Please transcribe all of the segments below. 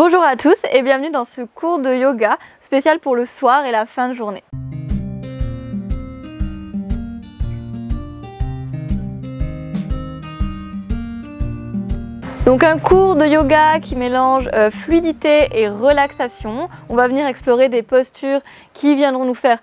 Bonjour à tous et bienvenue dans ce cours de yoga spécial pour le soir et la fin de journée. Donc un cours de yoga qui mélange fluidité et relaxation. On va venir explorer des postures qui viendront nous faire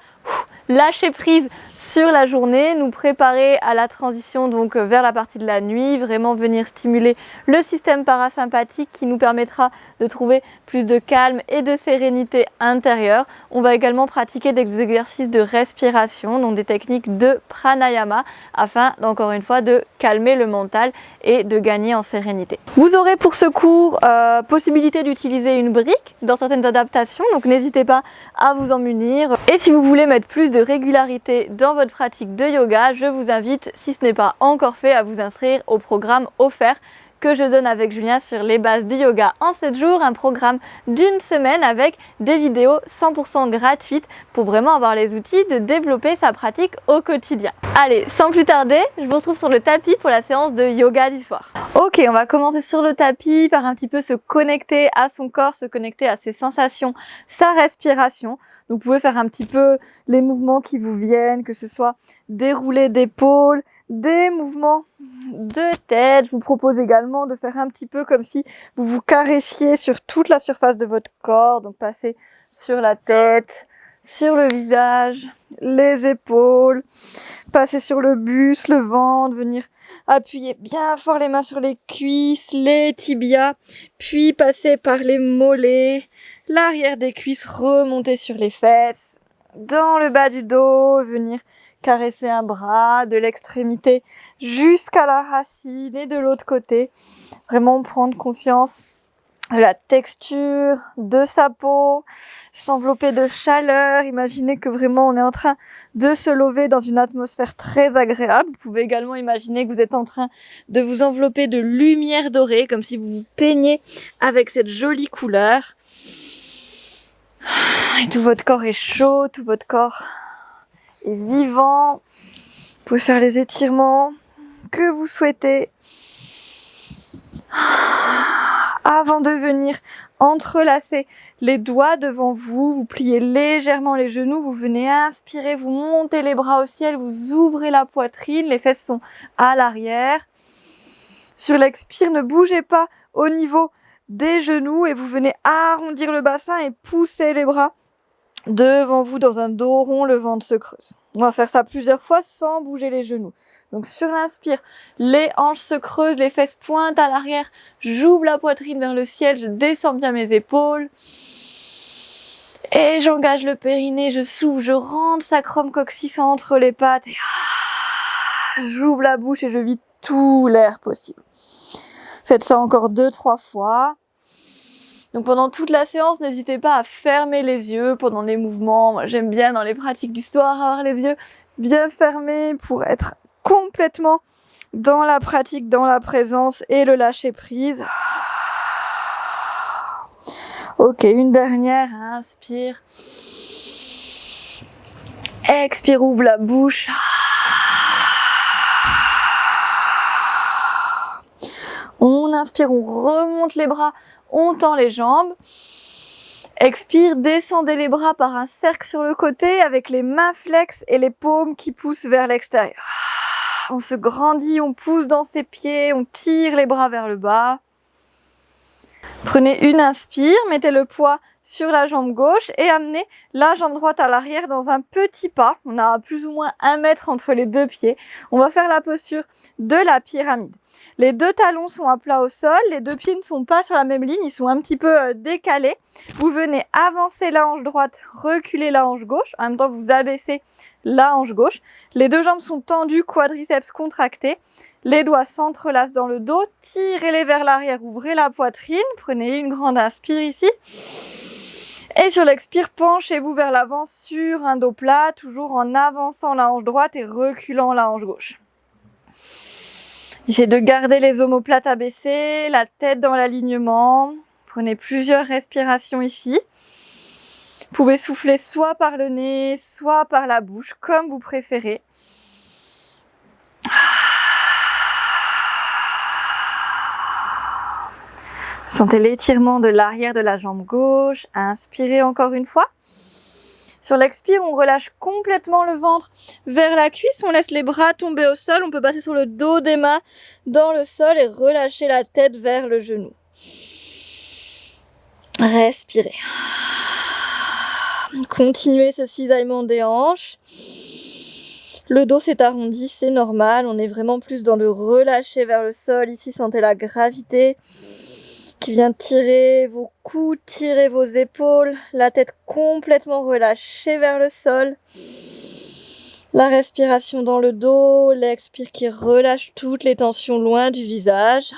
lâcher prise sur la journée, nous préparer à la transition donc vers la partie de la nuit, vraiment venir stimuler le système parasympathique qui nous permettra de trouver plus de calme et de sérénité intérieure. On va également pratiquer des exercices de respiration, donc des techniques de pranayama afin encore une fois de calmer le mental et de gagner en sérénité. Vous aurez pour ce cours possibilité d'utiliser une brique dans certaines adaptations, donc n'hésitez pas à vous en munir. Et si vous voulez mettre plus de régularité dans votre pratique de yoga, je vous invite, si ce n'est pas encore fait, à vous inscrire au programme offert que je donne avec Julien sur les bases du yoga en 7 jours, un programme d'une semaine avec des vidéos 100% gratuites pour vraiment avoir les outils de développer sa pratique au quotidien. Allez, sans plus tarder, je vous retrouve sur le tapis pour la séance de yoga du soir. Ok, on va commencer sur le tapis par un petit peu se connecter à son corps, se connecter à ses sensations, sa respiration. Donc vous pouvez faire un petit peu les mouvements qui vous viennent, que ce soit dérouler d'épaule, des mouvements de tête. Je vous propose également de faire un petit peu comme si vous vous caressiez sur toute la surface de votre corps. Donc passer sur la tête, sur le visage, les épaules, passer sur le buste, le ventre, venir appuyer bien fort les mains sur les cuisses, les tibias, puis passer par les mollets, l'arrière des cuisses, remonter sur les fesses, dans le bas du dos, venir caresser un bras de l'extrémité jusqu'à la racine et de l'autre côté. Vraiment prendre conscience de la texture de sa peau, s'envelopper de chaleur. Imaginez que vraiment on est en train de se lever dans une atmosphère très agréable. Vous pouvez également imaginer que vous êtes en train de vous envelopper de lumière dorée, comme si vous vous peignez avec cette jolie couleur. Et tout votre corps est chaud, tout votre corps est vivant. Vous pouvez faire les étirements que vous souhaitez. Avant de venir entrelacer les doigts devant vous, vous pliez légèrement les genoux, vous venez inspirer, vous montez les bras au ciel, vous ouvrez la poitrine, les fesses sont à l'arrière. Sur l'expire, ne bougez pas au niveau des genoux et vous venez arrondir le bassin et pousser les bras devant vous dans un dos rond, le ventre se creuse. On va faire ça plusieurs fois sans bouger les genoux. Donc sur l'inspire, les hanches se creusent, les fesses pointent à l'arrière, j'ouvre la poitrine vers le ciel, je descends bien mes épaules. Et j'engage le périnée, je s'ouvre, je rentre sacrum coccyx entre les pattes. Et j'ouvre la bouche et je vis tout l'air possible. Faites ça encore 2-3 fois. Donc pendant toute la séance, n'hésitez pas à fermer les yeux pendant les mouvements. Moi, j'aime bien dans les pratiques du soir avoir les yeux bien fermés pour être complètement dans la pratique, dans la présence et le lâcher prise. Ok, une dernière, inspire. Expire, ouvre la bouche. On inspire, on remonte les bras, on tend les jambes. Expire, descendez les bras par un cercle sur le côté avec les mains flexes et les paumes qui poussent vers l'extérieur. On se grandit, on pousse dans ses pieds, on tire les bras vers le bas. Prenez une inspire, mettez le poids sur la jambe gauche et amenez la jambe droite à l'arrière dans un petit pas. On a plus ou moins 1 mètre entre les deux pieds. On va faire la posture de la pyramide. Les 2 talons sont à plat au sol, les 2 pieds ne sont pas sur la même ligne, ils sont un petit peu décalés. Vous venez avancer la hanche droite, reculer la hanche gauche, en même temps vous abaissez la hanche gauche. Les 2 jambes sont tendues, quadriceps contractés. Les doigts s'entrelacent dans le dos, tirez-les vers l'arrière, ouvrez la poitrine, prenez une grande inspire ici. Et sur l'expire, penchez-vous vers l'avant sur un dos plat, toujours en avançant la hanche droite et reculant la hanche gauche. Essayez de garder les omoplates abaissées, la tête dans l'alignement. Prenez plusieurs respirations ici. Vous pouvez souffler soit par le nez, soit par la bouche, comme vous préférez. Sentez l'étirement de l'arrière de la jambe gauche. Inspirez encore une fois. Sur l'expire, on relâche complètement le ventre vers la cuisse. On laisse les bras tomber au sol. On peut passer sur le dos des mains dans le sol et relâcher la tête vers le genou. Respirez. Continuez ce cisaillement des hanches. Le dos s'est arrondi, c'est normal. On est vraiment plus dans le relâcher vers le sol. Ici, sentez la gravité qui vient tirer vos coudes, tirer vos épaules, la tête complètement relâchée vers le sol. La respiration dans le dos, l'expire qui relâche toutes les tensions loin du visage.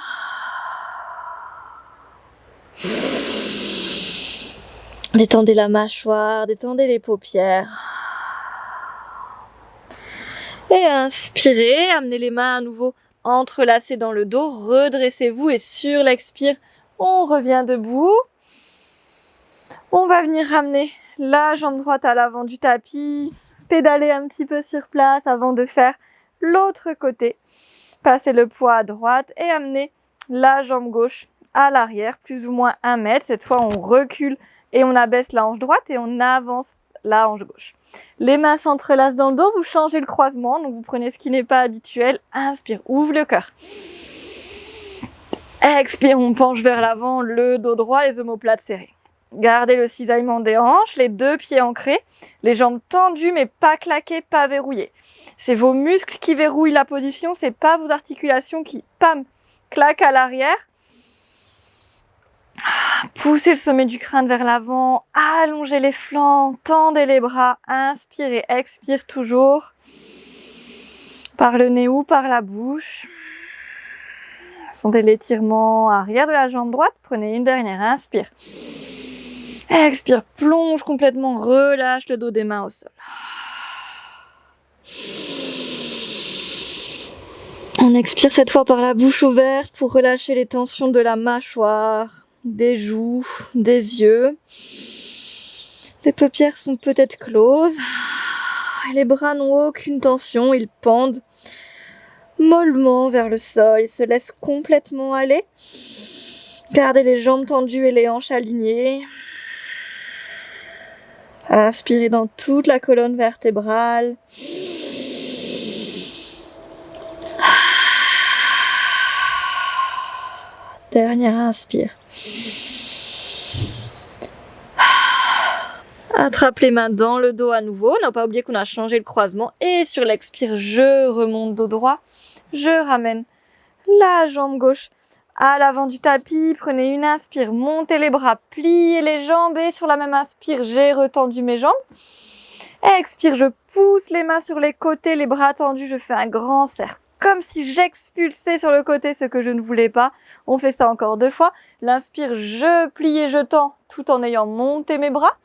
Détendez la mâchoire, détendez les paupières. Et inspirez, amenez les mains à nouveau entrelacées dans le dos, redressez-vous et sur l'expire, on revient debout. On va venir ramener la jambe droite à l'avant du tapis, pédaler un petit peu sur place avant de faire l'autre côté. Passez le poids à droite et amenez la jambe gauche à l'arrière, plus ou moins 1 mètre. Cette fois, on recule et on abaisse la hanche droite et on avance la hanche gauche. Les mains s'entrelacent dans le dos, vous changez le croisement, donc vous prenez ce qui n'est pas habituel. Inspire, ouvre le cœur. Expire, on penche vers l'avant, le dos droit, les omoplates serrées. Gardez le cisaillement des hanches, les 2 pieds ancrés, les jambes tendues mais pas claquées, pas verrouillées. C'est vos muscles qui verrouillent la position, c'est pas vos articulations qui, pam, claquent à l'arrière. Poussez le sommet du crâne vers l'avant, allongez les flancs, tendez les bras, inspirez, expire toujours. Par le nez ou par la bouche. Sentez l'étirement arrière de la jambe droite, prenez une dernière, inspire. Expire, plonge complètement, relâche le dos des mains au sol. On expire cette fois par la bouche ouverte pour relâcher les tensions de la mâchoire, des joues, des yeux. Les paupières sont peut-être closes. Les bras n'ont aucune tension, ils pendent mollement vers le sol, ils se laissent complètement aller. Gardez les jambes tendues et les hanches alignées. Inspirez dans toute la colonne vertébrale. Dernière inspire. Attrape les mains dans le dos à nouveau. On n'a pas oublié qu'on a changé le croisement. Et sur l'expire, je remonte dos droit. Je ramène la jambe gauche à l'avant du tapis. Prenez une inspire, montez les bras, pliez les jambes. Et sur la même inspire, j'ai retendu mes jambes. Expire, je pousse les mains sur les côtés, les bras tendus. Je fais un grand cercle. Comme si j'expulsais sur le côté ce que je ne voulais pas. On fait ça encore 2 fois. L'inspire, je plie et je tends tout en ayant monté mes bras.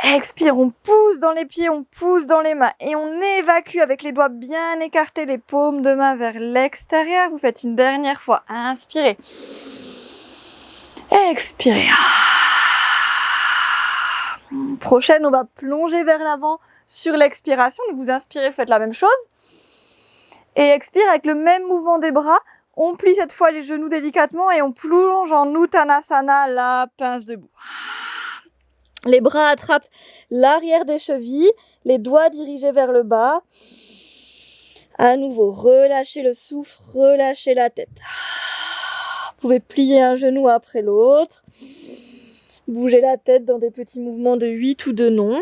Expire, on pousse dans les pieds, on pousse dans les mains et on évacue avec les doigts bien écartés, les paumes de main vers l'extérieur. Vous faites une dernière fois. Inspirez. Expirez. Prochaine, on va plonger vers l'avant sur l'expiration. Donc vous inspirez, faites la même chose. Et expire avec le même mouvement des bras. On plie cette fois les genoux délicatement et on plonge en Uttanasana, la pince debout. Les bras attrapent l'arrière des chevilles, les doigts dirigés vers le bas. À nouveau, relâchez le souffle, relâchez la tête. Vous pouvez plier un genou après l'autre. Bougez la tête dans des petits mouvements de 8 ou de non.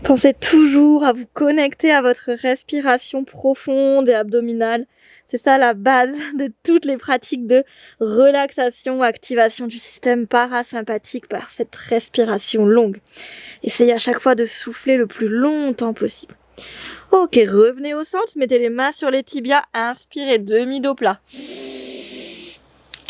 Pensez toujours à vous connecter à votre respiration profonde et abdominale. C'est ça la base de toutes les pratiques de relaxation, activation du système parasympathique par cette respiration longue. Essayez à chaque fois de souffler le plus longtemps possible. Ok, revenez au centre, mettez les mains sur les tibias, inspirez, demi-dos plat.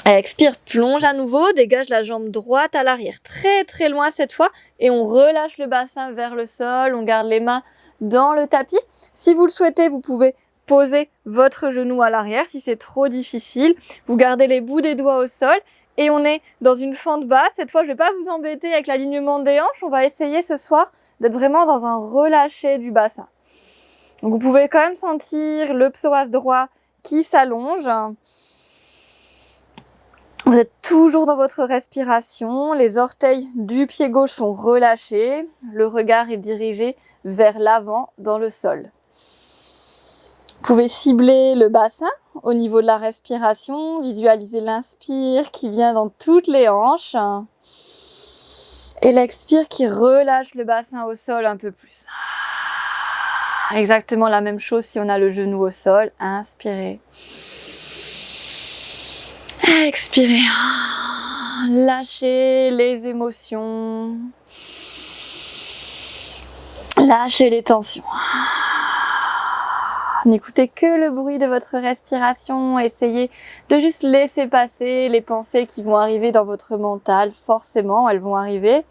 Expire, plonge à nouveau, dégage la jambe droite à l'arrière, très très loin cette fois, et on relâche le bassin vers le sol, on garde les mains dans le tapis. Si vous le souhaitez, vous pouvez poser votre genou à l'arrière si c'est trop difficile. Vous gardez les bouts des doigts au sol et on est dans une fente basse. Cette fois, je ne vais pas vous embêter avec l'alignement des hanches. On va essayer ce soir d'être vraiment dans un relâché du bassin. Donc vous pouvez quand même sentir le psoas droit qui s'allonge. Vous êtes toujours dans votre respiration, les orteils du pied gauche sont relâchés, le regard est dirigé vers l'avant dans le sol. Vous pouvez cibler le bassin au niveau de la respiration, visualiser l'inspire qui vient dans toutes les hanches et l'expire qui relâche le bassin au sol un peu plus. Exactement la même chose si on a le genou au sol, inspirez. Expirez. Lâchez les émotions. Lâchez les tensions. N'écoutez que le bruit de votre respiration. Essayez de juste laisser passer les pensées qui vont arriver dans votre mental. Forcément, elles vont arriver.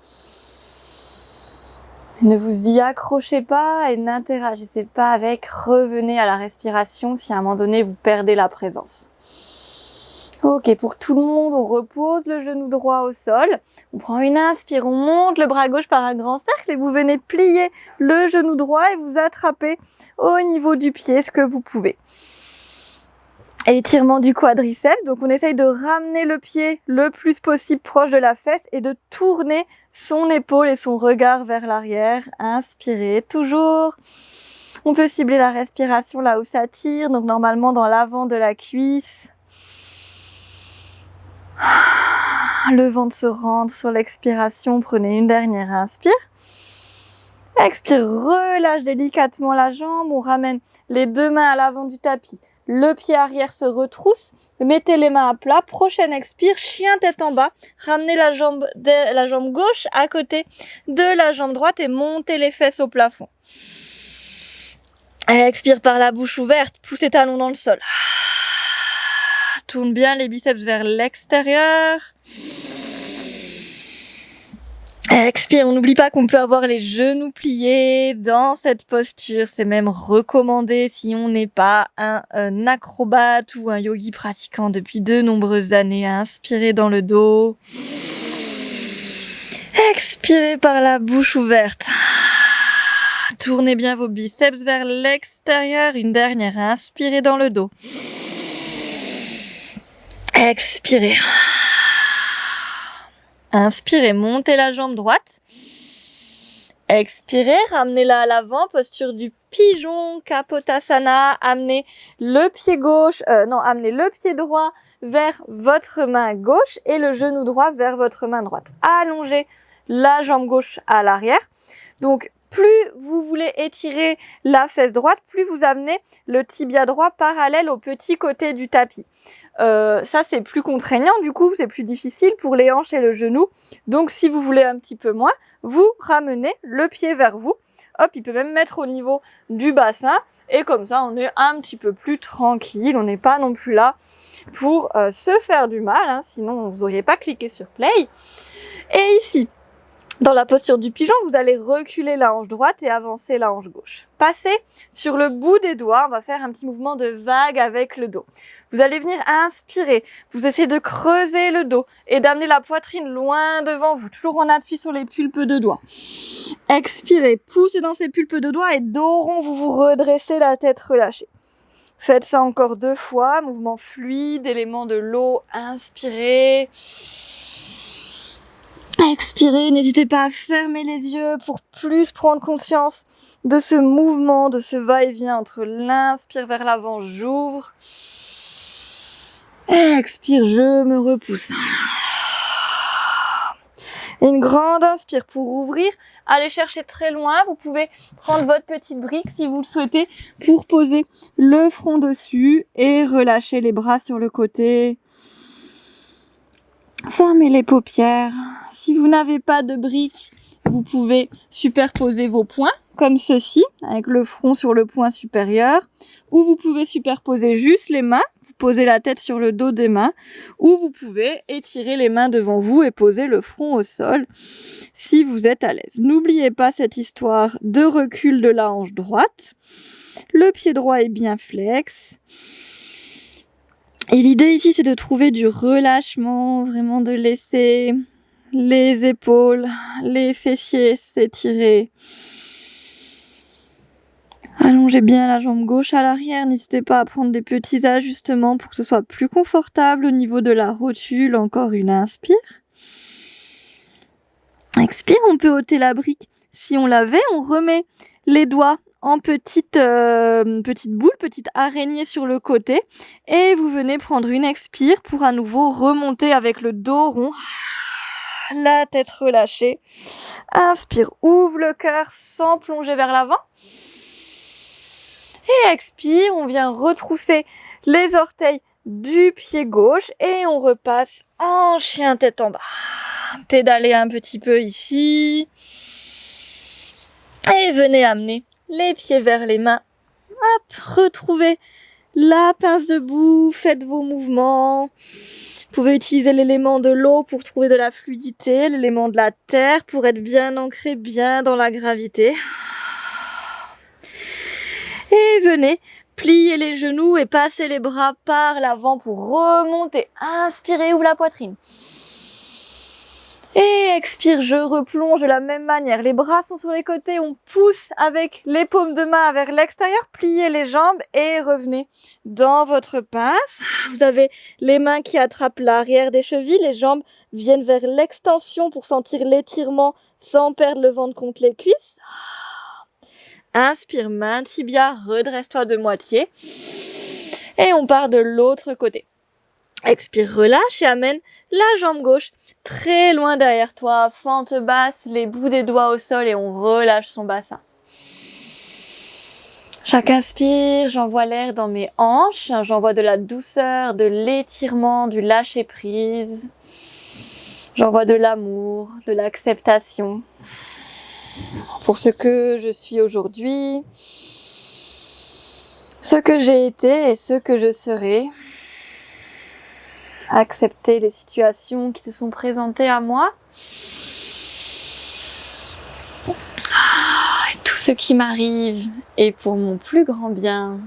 Ne vous y accrochez pas et n'interagissez pas avec. Revenez à la respiration si à un moment donné vous perdez la présence. Ok, pour tout le monde, on repose le genou droit au sol. On prend une inspire, on monte le bras gauche par un grand cercle et vous venez plier le genou droit et vous attrapez au niveau du pied ce que vous pouvez. Étirement du quadriceps, donc on essaye de ramener le pied le plus possible proche de la fesse et de tourner son épaule et son regard vers l'arrière. Inspirez toujours. On peut cibler la respiration là où ça tire, donc normalement dans l'avant de la cuisse. Le ventre se rendre sur l'expiration, prenez une dernière inspire. Expire, relâche délicatement la jambe, on ramène les deux mains à l'avant du tapis. Le pied arrière se retrousse, mettez les mains à plat. Prochaine expire, chien tête en bas. Ramenez la jambe gauche à côté de la jambe droite et montez les fesses au plafond. Expire par la bouche ouverte, poussez talons dans le sol. Tourne bien les biceps vers l'extérieur. Expire, on n'oublie pas qu'on peut avoir les genoux pliés dans cette posture. C'est même recommandé si on n'est pas un acrobate ou un yogi pratiquant depuis de nombreuses années. Inspirez dans le dos. Expirez par la bouche ouverte. Tournez bien vos biceps vers l'extérieur. Une dernière, inspirez dans le dos. Expirez. Inspirez, montez la jambe droite. Expirez, ramenez-la à l'avant, posture du pigeon, Kapotasana. Amenez le pied amenez le pied droit vers votre main gauche et le genou droit vers votre main droite. Allongez la jambe gauche à l'arrière. Donc, plus vous voulez étirer la fesse droite, plus vous amenez le tibia droit parallèle au petit côté du tapis. Ça, c'est plus contraignant, du coup, c'est plus difficile pour les hanches et le genou. Donc, si vous voulez un petit peu moins, vous ramenez le pied vers vous. Hop, il peut même mettre au niveau du bassin. Et comme ça, on est un petit peu plus tranquille. On n'est pas non plus là pour se faire du mal, hein, sinon vous n'auriez pas cliqué sur play. Et ici, dans la posture du pigeon, vous allez reculer la hanche droite et avancer la hanche gauche. Passez sur le bout des doigts, on va faire un petit mouvement de vague avec le dos. Vous allez venir inspirer, vous essayez de creuser le dos et d'amener la poitrine loin devant vous, toujours en appui sur les pulpes de doigts. Expirez, poussez dans ces pulpes de doigts et dos rond, vous vous redressez, la tête relâchée. Faites ça encore 2 fois, mouvement fluide, élément de l'eau, inspirez. Expirez, n'hésitez pas à fermer les yeux pour plus prendre conscience de ce mouvement, de ce va-et-vient entre l'inspire vers l'avant, j'ouvre. Expire, je me repousse. Une grande inspire pour ouvrir. Allez chercher très loin. Vous pouvez prendre votre petite brique si vous le souhaitez pour poser le front dessus et relâcher les bras sur le côté. Fermez les paupières. Si vous n'avez pas de brique, vous pouvez superposer vos poings comme ceci, avec le front sur le poing supérieur, ou vous pouvez superposer juste les mains, vous posez la tête sur le dos des mains, ou vous pouvez étirer les mains devant vous et poser le front au sol si vous êtes à l'aise. N'oubliez pas cette histoire de recul de la hanche droite. Le pied droit est bien flex. Et l'idée ici, c'est de trouver du relâchement, vraiment de laisser les épaules, les fessiers s'étirer. Allongez bien la jambe gauche à l'arrière. N'hésitez pas à prendre des petits ajustements pour que ce soit plus confortable au niveau de la rotule. Encore une inspire. Expire, on peut ôter la brique. Si on l'avait, on remet les doigts en petite boule, petite araignée sur le côté. Et vous venez prendre une expire pour à nouveau remonter avec le dos rond. La tête relâchée. Inspire, ouvre le cœur sans plonger vers l'avant. Et expire, on vient retrousser les orteils du pied gauche et on repasse en chien tête en bas. Pédalez un petit peu ici. Et venez amener les pieds vers les mains. Hop, retrouvez la pince debout, faites vos mouvements. Vous pouvez utiliser l'élément de l'eau pour trouver de la fluidité, l'élément de la terre pour être bien ancré, bien dans la gravité. Et venez plier les genoux et passer les bras par l'avant pour remonter. Inspirez, ouvre la poitrine. Et expire, je replonge de la même manière. Les bras sont sur les côtés, on pousse avec les paumes de main vers l'extérieur. Pliez les jambes et revenez dans votre pince. Vous avez les mains qui attrapent l'arrière des chevilles. Les jambes viennent vers l'extension pour sentir l'étirement sans perdre le ventre contre les cuisses. Inspire, main tibia, redresse-toi de moitié. Et on part de l'autre côté. Expire, relâche et amène la jambe gauche très loin derrière toi. Fente basse, les bouts des doigts au sol et on relâche son bassin. Chaque inspire, j'envoie l'air dans mes hanches. J'envoie de la douceur, de l'étirement, du lâcher prise. J'envoie de l'amour, de l'acceptation pour ce que je suis aujourd'hui, ce que j'ai été et ce que je serai. Accepter les situations qui se sont présentées à moi. Et tout ce qui m'arrive est pour mon plus grand bien,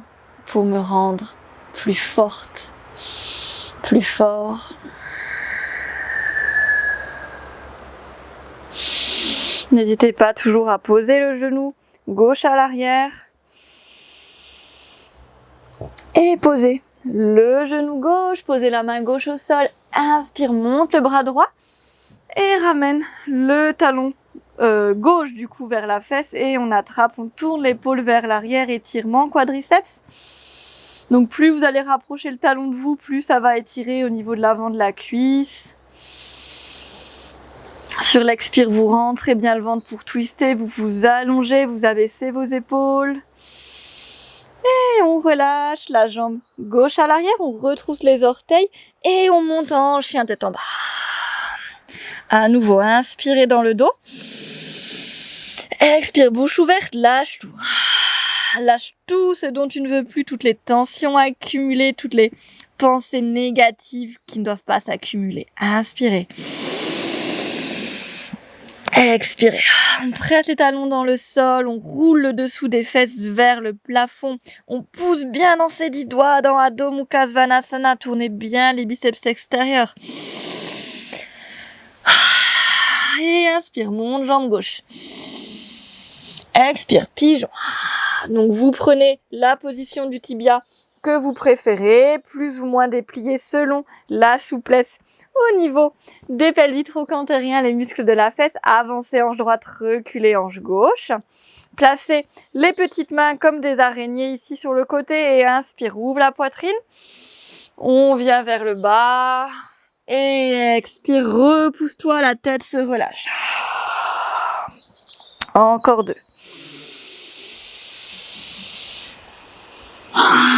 pour me rendre plus forte, plus fort. N'hésitez pas toujours à poser le genou gauche à l'arrière. Et posez le genou gauche, posez la main gauche au sol. Inspire, monte le bras droit. Et ramène le talon gauche du coup vers la fesse. Et on attrape, on tourne l'épaule vers l'arrière, étirement quadriceps. Donc plus vous allez rapprocher le talon de vous, plus ça va étirer au niveau de l'avant de la cuisse. Sur l'expire, vous rentrez bien le ventre pour twister, vous vous allongez, vous abaissez vos épaules. Et on relâche la jambe gauche à l'arrière, on retrousse les orteils et on monte en chien tête en bas. À nouveau, inspirez dans le dos. Expire, bouche ouverte, lâche tout. Lâche tout ce dont tu ne veux plus, toutes les tensions accumulées, toutes les pensées négatives qui ne doivent pas s'accumuler. Inspirez. Expirez. On presse les talons dans le sol, on roule le dessous des fesses vers le plafond. On pousse bien dans ses 10 doigts dans Adho Mukha Svanasana. Tournez bien les biceps extérieurs. Et inspire, monte jambe gauche. Expire, pigeon. Donc vous prenez la position du tibia que vous préférez, plus ou moins déplié selon la souplesse au niveau des pelvis trochanteriens, les muscles de la fesse. Avancez hanche droite, reculez hanche gauche. Placez les petites mains comme des araignées ici sur le côté et inspire, ouvre la poitrine. On vient vers le bas et expire, repousse-toi, la tête se relâche. Encore 2.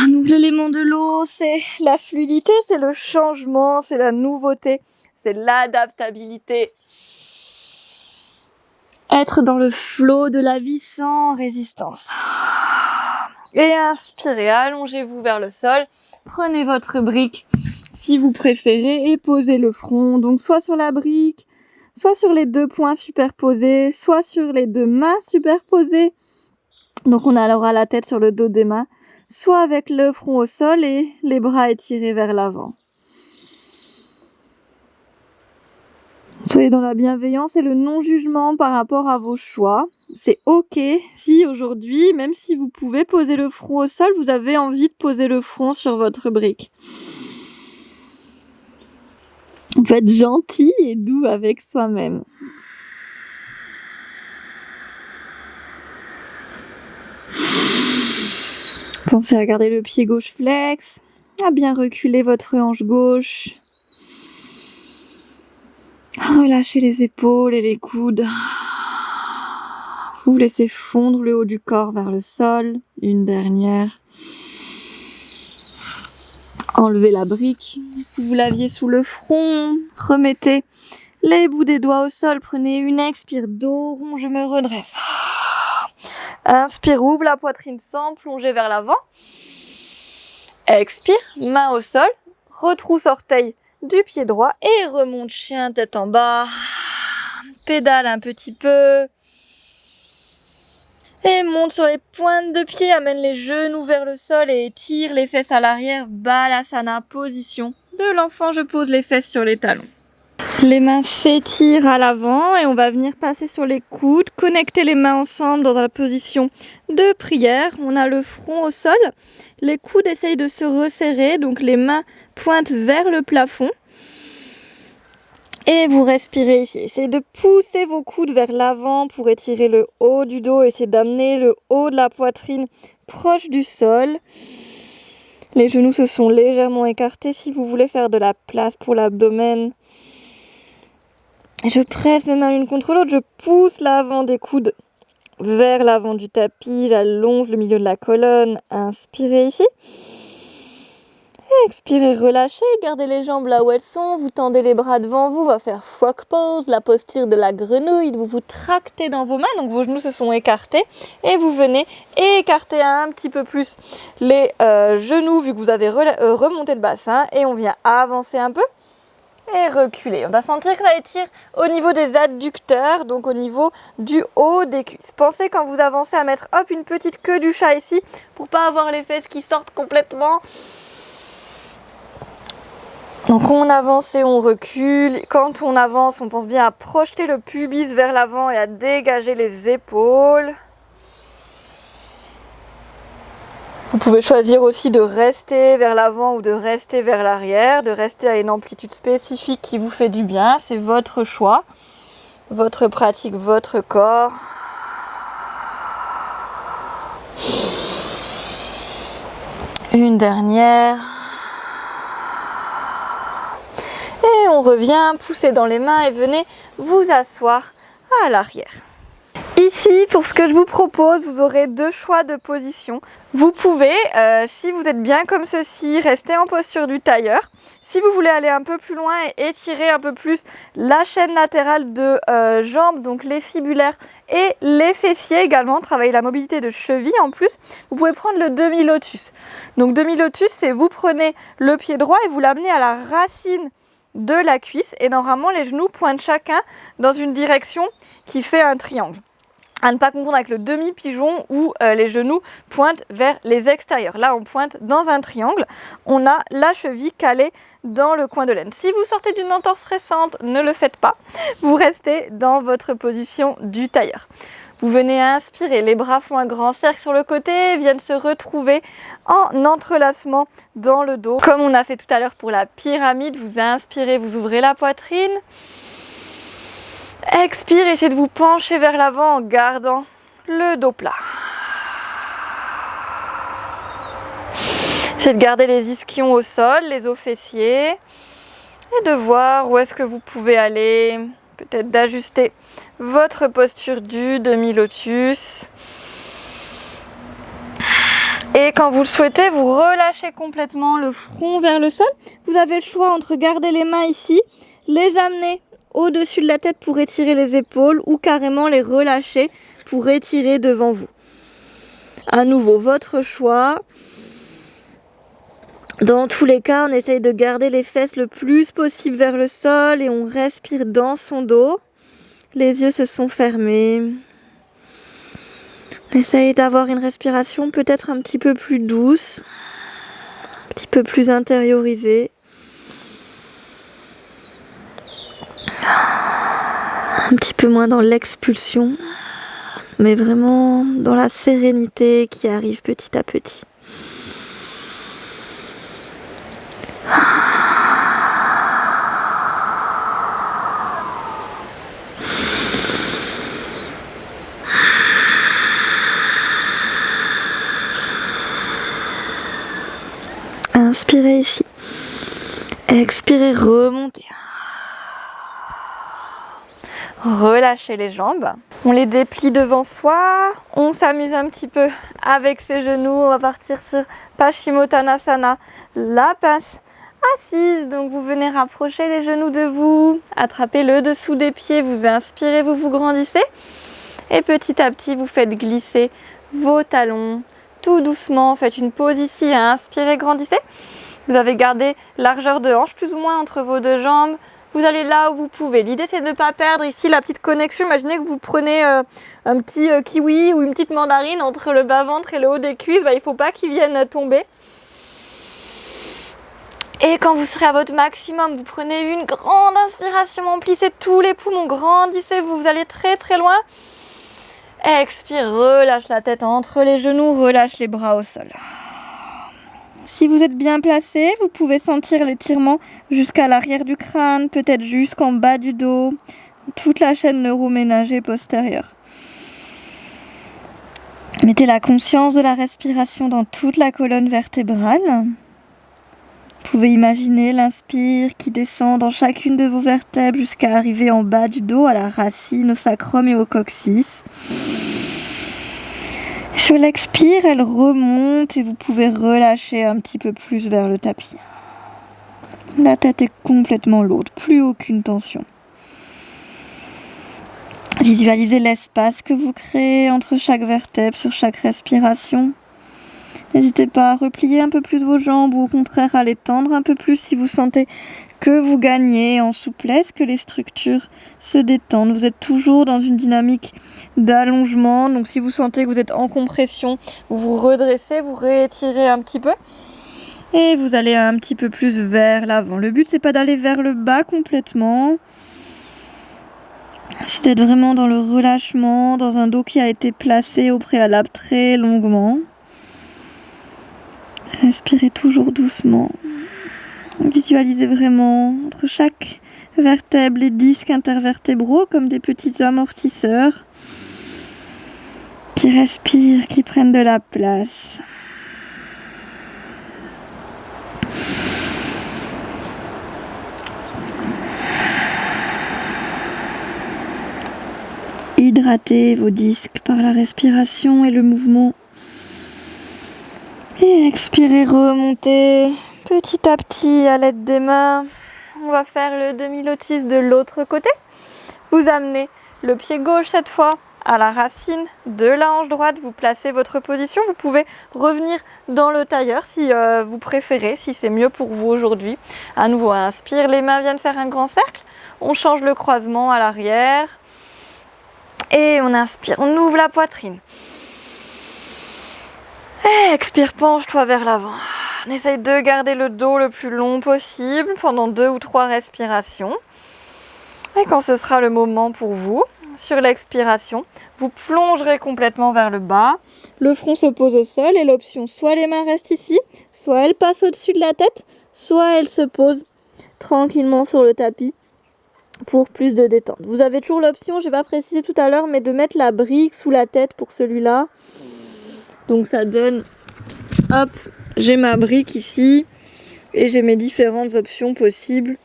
Donc l'élément de l'eau, c'est la fluidité, c'est le changement, c'est la nouveauté, c'est l'adaptabilité. Être dans le flot de la vie sans résistance. Et inspirez, allongez-vous vers le sol. Prenez votre brique si vous préférez et posez le front. Donc soit sur la brique, soit sur les 2 poings superposés, soit sur les 2 mains superposées. Donc on aura la tête sur le dos des mains, soit avec le front au sol et les bras étirés vers l'avant. Soyez dans la bienveillance et le non-jugement par rapport à vos choix. C'est ok si aujourd'hui, même si vous pouvez poser le front au sol, vous avez envie de poser le front sur votre brique. Vous faites gentil et doux avec soi-même. Pensez à garder le pied gauche flex, à bien reculer votre hanche gauche. Relâchez les épaules et les coudes. Vous laissez fondre le haut du corps vers le sol. Une dernière. Enlevez la brique. Si vous l'aviez sous le front, remettez les bouts des doigts au sol. Prenez une expire, dos rond, je me redresse. Inspire, ouvre la poitrine sans plonger vers l'avant. Expire, main au sol, retrousse orteil du pied droit et remonte chien tête en bas. Pédale un petit peu. Et monte sur les pointes de pied, amène les genoux vers le sol et étire les fesses à l'arrière. Balasana, position de l'enfant, je pose les fesses sur les talons. Les mains s'étirent à l'avant et on va venir passer sur les coudes, connecter les mains ensemble dans la position de prière. On a le front au sol, les coudes essayent de se resserrer, donc les mains pointent vers le plafond. Et vous respirez ici. Essayez de pousser vos coudes vers l'avant pour étirer le haut du dos. Essayez d'amener le haut de la poitrine proche du sol. Les genoux se sont légèrement écartés si vous voulez faire de la place pour l'abdomen. Je presse mes mains l'une contre l'autre. Je pousse l'avant des coudes vers l'avant du tapis. J'allonge le milieu de la colonne. Inspirez ici. Expirez, relâchez, gardez les jambes là où elles sont, vous tendez les bras devant vous, on va faire frog pose, la posture de la grenouille, vous vous tractez dans vos mains, donc vos genoux se sont écartés et vous venez écarter un petit peu plus les genoux vu que vous avez remonté le bassin et on vient avancer un peu et reculer. On va sentir que ça étire au niveau des adducteurs, donc au niveau du haut des cuisses. Pensez quand vous avancez à mettre hop une petite queue du chat ici pour pas avoir les fesses qui sortent complètement. Donc on avance et on recule. Quand on avance, on pense bien à projeter le pubis vers l'avant et à dégager les épaules. Vous pouvez choisir aussi de rester vers l'avant ou de rester vers l'arrière, de rester à une amplitude spécifique qui vous fait du bien. C'est votre choix, votre pratique, votre corps. Une dernière. Et on revient, poussez dans les mains et venez vous asseoir à l'arrière. Ici, pour ce que je vous propose, vous aurez deux choix de position. Vous pouvez, si vous êtes bien comme ceci, rester en posture du tailleur. Si vous voulez aller un peu plus loin et étirer un peu plus la chaîne latérale de jambes, donc les fibulaires et les fessiers également, travailler la mobilité de cheville en plus, vous pouvez prendre le demi-lotus. Donc demi-lotus, c'est vous prenez le pied droit et vous l'amenez à la racine de la cuisse et normalement les genoux pointent chacun dans une direction qui fait un triangle. À ne pas confondre avec le demi-pigeon où les genoux pointent vers les extérieurs. Là on pointe dans un triangle, on a la cheville calée dans le coin de l'aine. Si vous sortez d'une entorse récente, ne le faites pas, vous restez dans votre position du tailleur. Vous venez inspirer, les bras font un grand cercle sur le côté, viennent se retrouver en entrelacement dans le dos. Comme on a fait tout à l'heure pour la pyramide, vous inspirez, vous ouvrez la poitrine. Expire, essayez de vous pencher vers l'avant en gardant le dos plat. Essayez de garder les ischions au sol, les os fessiers. Et de voir où est-ce que vous pouvez aller. Peut-être d'ajuster votre posture du demi-lotus. Et quand vous le souhaitez, vous relâchez complètement le front vers le sol. Vous avez le choix entre garder les mains ici, les amener au-dessus de la tête pour étirer les épaules ou carrément les relâcher pour étirer devant vous. À nouveau, votre choix. Dans tous les cas, on essaye de garder les fesses le plus possible vers le sol et on respire dans son dos. Les yeux se sont fermés. On essaye d'avoir une respiration peut-être un petit peu plus douce, un petit peu plus intériorisée. Un petit peu moins dans l'expulsion, mais vraiment dans la sérénité qui arrive petit à petit. Inspirez ici. Expirez, remontez. Relâchez les jambes. On les déplie devant soi. On s'amuse un petit peu avec ses genoux. On va partir sur Paschimottanasana, la pince assise. Donc vous venez rapprocher les genoux de vous. Attrapez le dessous des pieds. Vous inspirez, vous vous grandissez. Et petit à petit, vous faites glisser vos talons. Tout doucement, faites une pause ici. Inspirez, grandissez. Vous avez gardé largeur de hanche plus ou moins entre vos deux jambes. Vous allez là où vous pouvez. L'idée, c'est de ne pas perdre ici la petite connexion. Imaginez que vous prenez un petit kiwi ou une petite mandarine entre le bas-ventre et le haut des cuisses. Il ne faut pas qu'ils viennent tomber. Et quand vous serez à votre maximum, vous prenez une grande inspiration. Emplissez tous les poumons. Grandissez-vous. Vous allez très très loin. Expire, relâche la tête entre les genoux. Relâche les bras au sol. Si vous êtes bien placé, vous pouvez sentir l'étirement jusqu'à l'arrière du crâne, peut-être jusqu'en bas du dos, toute la chaîne neuroménagée postérieure. Mettez la conscience de la respiration dans toute la colonne vertébrale. Vous pouvez imaginer l'inspire qui descend dans chacune de vos vertèbres jusqu'à arriver en bas du dos, à la racine, au sacrum et au coccyx. Sur l'expire, elle remonte et vous pouvez relâcher un petit peu plus vers le tapis. La tête est complètement lourde, plus aucune tension. Visualisez l'espace que vous créez entre chaque vertèbre sur chaque respiration. N'hésitez pas à replier un peu plus vos jambes ou au contraire à les tendre un peu plus si vous sentez que vous gagnez en souplesse, que les structures se détendent. Vous êtes toujours dans une dynamique d'allongement. Donc si vous sentez que vous êtes en compression, vous vous redressez, vous réétirez un petit peu. Et vous allez un petit peu plus vers l'avant. Le but, c'est pas d'aller vers le bas complètement. C'est d'être vraiment dans le relâchement, dans un dos qui a été placé au préalable très longuement. Respirez toujours doucement. Visualisez vraiment entre chaque vertèbre les disques intervertébraux comme des petits amortisseurs qui respirent, qui prennent de la place. Hydratez vos disques par la respiration et le mouvement. Et expirez, remontez petit à petit à l'aide des mains. On va faire le demi-lotus de l'autre côté. Vous amenez le pied gauche cette fois à la racine de la hanche droite. Vous placez votre position. Vous pouvez revenir dans le tailleur si vous préférez, si c'est mieux pour vous aujourd'hui. À nouveau, inspire, les mains viennent faire un grand cercle. On change le croisement à l'arrière. Et on inspire, on ouvre la poitrine. Et expire, penche-toi vers l'avant. On essaye de garder le dos le plus long possible pendant 2 ou 3 respirations. Et quand ce sera le moment pour vous, sur l'expiration, vous plongerez complètement vers le bas. Le front se pose au sol et l'option, soit les mains restent ici, soit elles passent au-dessus de la tête, soit elles se posent tranquillement sur le tapis pour plus de détente. Vous avez toujours l'option, je n'ai pas précisé tout à l'heure, mais de mettre la brique sous la tête pour celui-là. Donc ça donne, hop, j'ai ma brique ici et j'ai mes différentes options possibles.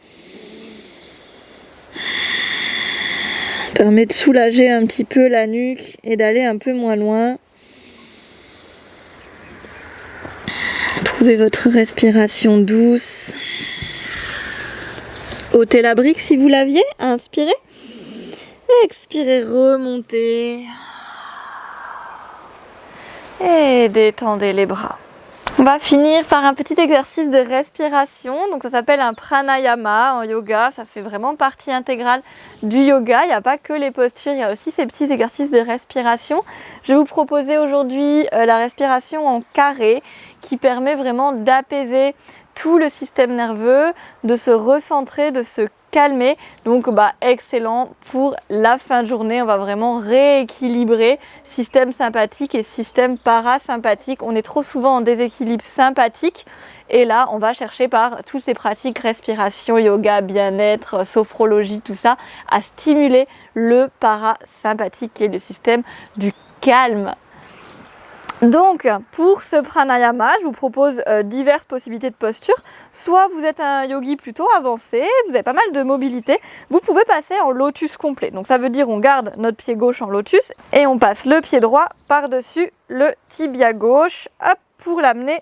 Ça permet de soulager un petit peu la nuque et d'aller un peu moins loin. Trouvez votre respiration douce. Ôtez la brique si vous l'aviez, inspirez. Expirez, remontez. Et détendez les bras. On va finir par un petit exercice de respiration. Donc ça s'appelle un pranayama en yoga. Ça fait vraiment partie intégrale du yoga. Il n'y a pas que les postures, il y a aussi ces petits exercices de respiration. Je vais vous proposer aujourd'hui la respiration en carré qui permet vraiment d'apaiser tout le système nerveux, de se recentrer, de se calmer. Donc excellent pour la fin de journée. On va vraiment rééquilibrer système sympathique et système parasympathique. On est trop souvent en déséquilibre sympathique. Et là, on va chercher par toutes ces pratiques, respiration, yoga, bien-être, sophrologie, tout ça, à stimuler le parasympathique qui est le système du calme. Donc, pour ce pranayama, je vous propose diverses possibilités de posture. Soit vous êtes un yogi plutôt avancé, vous avez pas mal de mobilité, vous pouvez passer en lotus complet. Donc ça veut dire on garde notre pied gauche en lotus et on passe le pied droit par-dessus le tibia gauche, hop, pour l'amener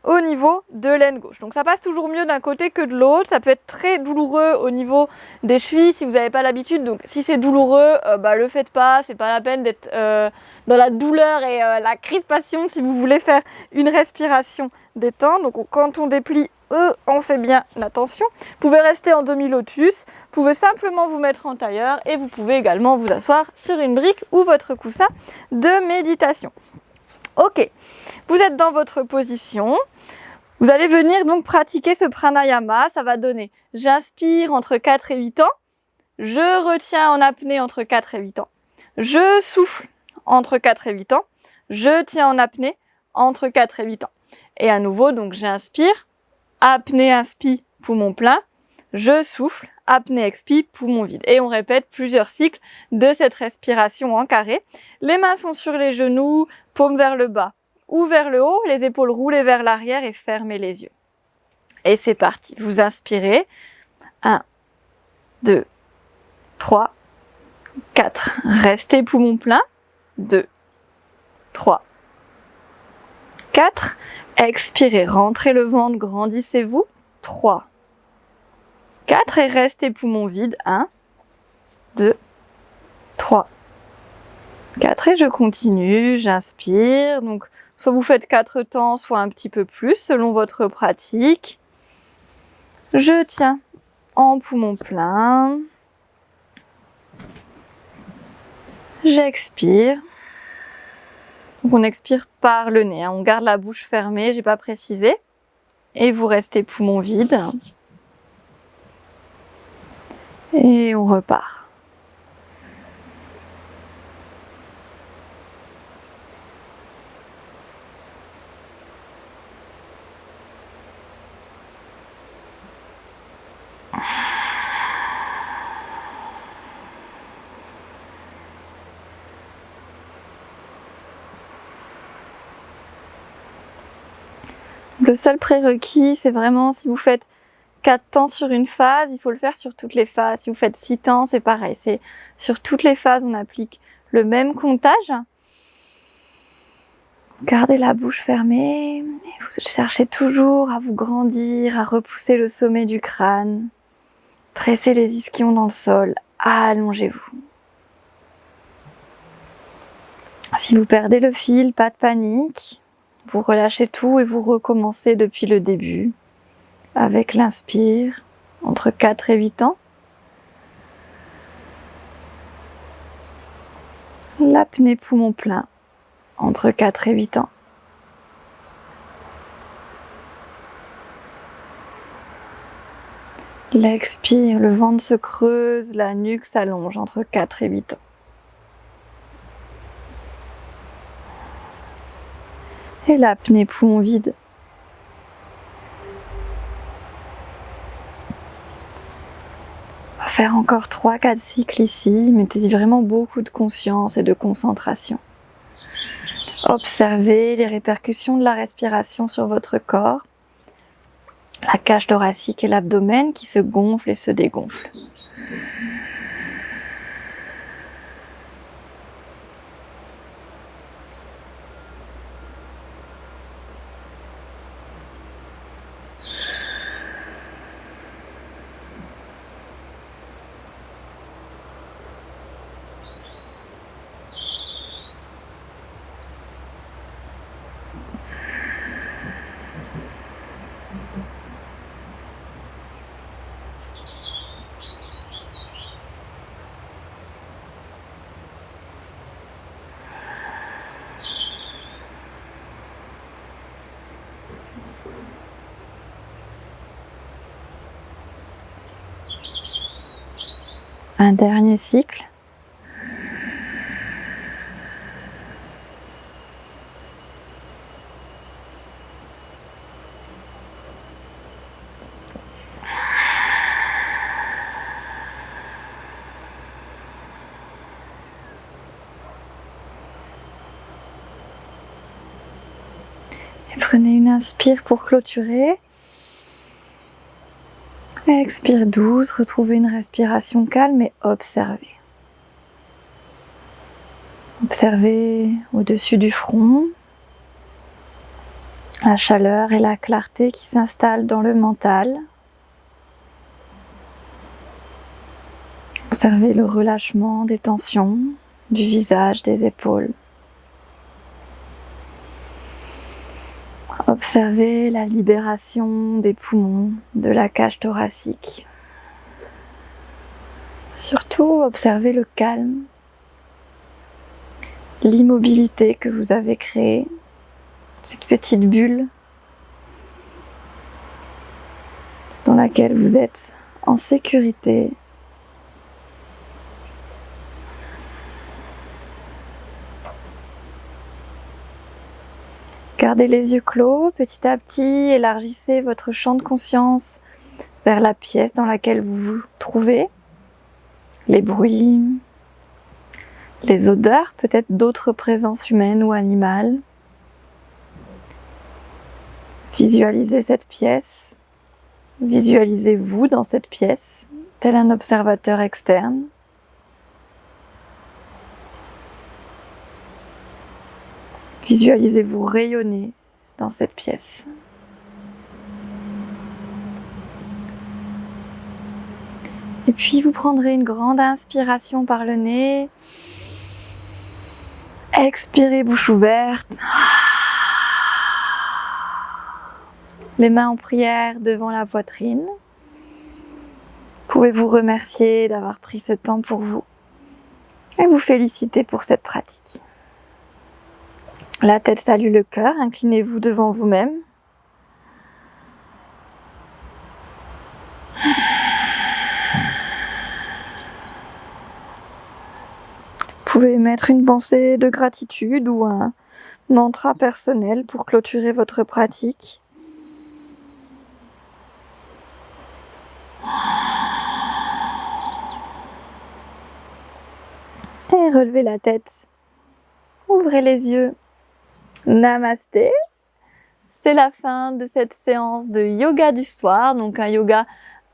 au niveau de l'aine gauche. Donc ça passe toujours mieux d'un côté que de l'autre. Ça peut être très douloureux au niveau des chevilles si vous n'avez pas l'habitude. Donc si c'est douloureux, le faites pas. C'est pas la peine d'être dans la douleur et la crispation si vous voulez faire une respiration détente. Donc quand on déplie, on fait bien attention. Vous pouvez rester en demi-lotus. Vous pouvez simplement vous mettre en tailleur et vous pouvez également vous asseoir sur une brique ou votre coussin de méditation. Ok, vous êtes dans votre position. Vous allez venir donc pratiquer ce pranayama. Ça va donner, j'inspire entre 4 et 8 ans. Je retiens en apnée entre 4 et 8 ans. Je souffle entre 4 et 8 ans. Je tiens en apnée entre 4 et 8 ans. Et à nouveau, donc j'inspire, apnée, inspire, poumon plein. Je souffle, apnée, expire, poumon vide. Et on répète plusieurs cycles de cette respiration en carré. Les mains sont sur les genoux, paume vers le bas ou vers le haut, les épaules roulées vers l'arrière et fermez les yeux. Et c'est parti. Vous inspirez. 1, 2, 3, 4. Restez poumon plein. 2, 3, 4. Expirez, rentrez le ventre, grandissez-vous. 3, 4 et restez poumon vide. 1, 2, 3, 4 et je continue, j'inspire. Donc soit vous faites 4 temps, soit un petit peu plus selon votre pratique. Je tiens en poumon plein. J'expire. Donc on expire par le nez, on garde la bouche fermée, j'ai pas précisé. Et vous restez poumon vide. Et on repart. Le seul prérequis, c'est vraiment si vous faites 4 temps sur une phase, il faut le faire sur toutes les phases. Si vous faites 6 temps, c'est pareil. C'est sur toutes les phases, on applique le même comptage. Gardez la bouche fermée. Et vous cherchez toujours à vous grandir, à repousser le sommet du crâne. Pressez les ischions dans le sol. Allongez-vous. Si vous perdez le fil, pas de panique. Vous relâchez tout et vous recommencez depuis le début avec l'inspire entre 4 et 8 ans. L'apnée poumon plein entre 4 et 8 ans. L'expire, le ventre se creuse, la nuque s'allonge entre 4 et 8 ans. Et l'apnée poumon vide. On va faire encore 3-4 cycles ici. Mettez vraiment beaucoup de conscience et de concentration. Observez les répercussions de la respiration sur votre corps. La cage thoracique et l'abdomen qui se gonflent et se dégonflent. Un dernier cycle. Et prenez une inspire pour clôturer. Expire douce, retrouvez une respiration calme et observez. Observez au-dessus du front la chaleur et la clarté qui s'installent dans le mental. Observez le relâchement des tensions du visage, des épaules. Observez la libération des poumons, de la cage thoracique. Surtout, observez le calme, l'immobilité que vous avez créée, cette petite bulle dans laquelle vous êtes en sécurité. Gardez les yeux clos, petit à petit, élargissez votre champ de conscience vers la pièce dans laquelle vous vous trouvez, les bruits, les odeurs, peut-être d'autres présences humaines ou animales. Visualisez cette pièce, visualisez-vous dans cette pièce, tel un observateur externe. Visualisez-vous rayonner dans cette pièce. Et puis vous prendrez une grande inspiration par le nez. Expirez bouche ouverte. Les mains en prière devant la poitrine. Pouvez-vous remercier d'avoir pris ce temps pour vous et vous féliciter pour cette pratique. La tête salue le cœur, inclinez-vous devant vous-même. Vous pouvez mettre une pensée de gratitude ou un mantra personnel pour clôturer votre pratique. Et relevez la tête. Ouvrez les yeux. Namasté. C'est la fin de cette séance de yoga du soir. Donc un yoga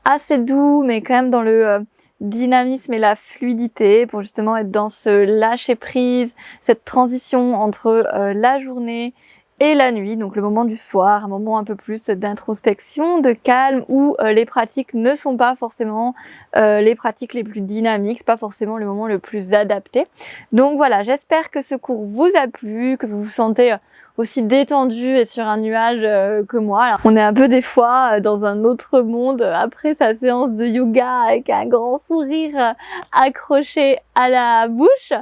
assez doux, mais quand même dans le dynamisme et la fluidité pour justement être dans ce lâcher prise, cette transition entre la journée et la nuit, donc le moment du soir, un moment un peu plus d'introspection, de calme, où les pratiques ne sont pas forcément les pratiques les plus dynamiques, c'est pas forcément le moment le plus adapté. Donc voilà, j'espère que ce cours vous a plu, que vous vous sentez aussi détendu et sur un nuage que moi. Alors, on est un peu des fois dans un autre monde après sa séance de yoga avec un grand sourire accroché à la bouche.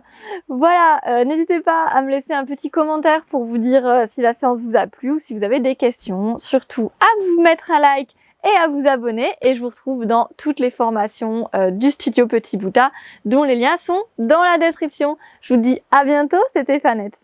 Voilà, n'hésitez pas à me laisser un petit commentaire pour vous dire si la séance vous a plu ou si vous avez des questions. Surtout à vous mettre un like et à vous abonner. Et je vous retrouve dans toutes les formations du studio Petit Bouddha dont les liens sont dans la description. Je vous dis à bientôt, c'était Fanette.